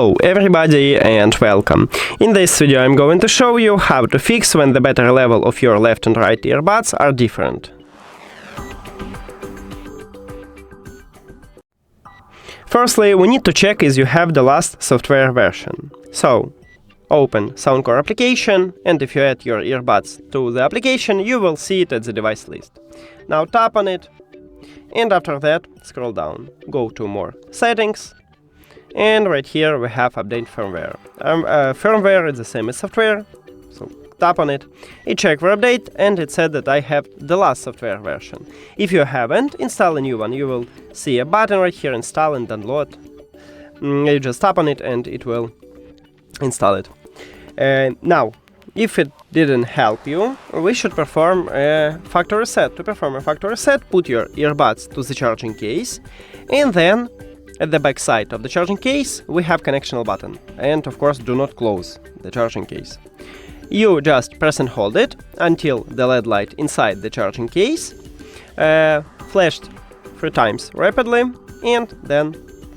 Hello everybody and welcome. In this video I'm going to show you how to fix when the battery level of your left and right earbuds are different. Firstly, we need to check if you have the last software version. So, open Soundcore application, and if you add your earbuds to the application, you will see it at the device list. Now tap on it, and after that scroll down. Go to More Settings. And right here we have Update Firmware. Firmware is the same as software, so tap on it. It checked for update and it said that I have the last software version. If you haven't, install a new one. You will see a button right here, install and download. You just tap on it and it will install it. Now, if it didn't help you, we should perform a factory reset. To perform a factory reset, put your earbuds to the charging case, and then at the back side of the charging case, we have connection button. And of course, do not close the charging case. You just press and hold it until the LED light inside the charging case flashed 3 times rapidly, and then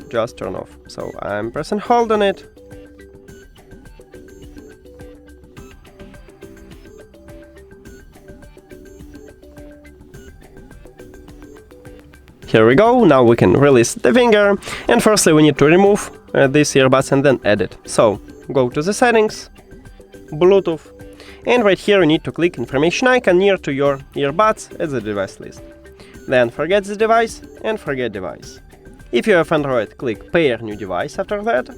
just turn off. So I'm press and hold on it. Here we go, now we can release the finger, and firstly we need to remove these earbuds and then add it. So, go to the settings, Bluetooth, and right here you need to click information icon near to your earbuds at the device list. Then forget the device and forget device. If you have Android, click pair new device after that.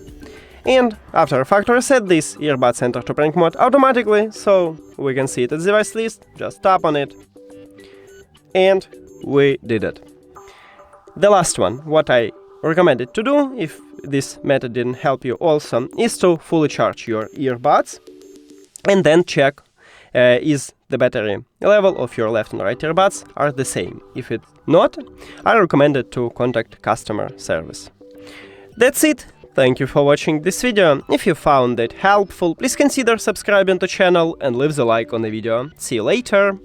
And after factory reset, these earbuds enter to prank mode automatically, so we can see it at the device list, just tap on it, and we did it. The last one, what I recommended to do, if this method didn't help you also, is to fully charge your earbuds and then check is the battery level of your left and right earbuds are the same. If it's not, I recommend it to contact customer service. That's it. Thank you for watching this video. If you found it helpful, please consider subscribing to the channel and leave the like on the video. See you later.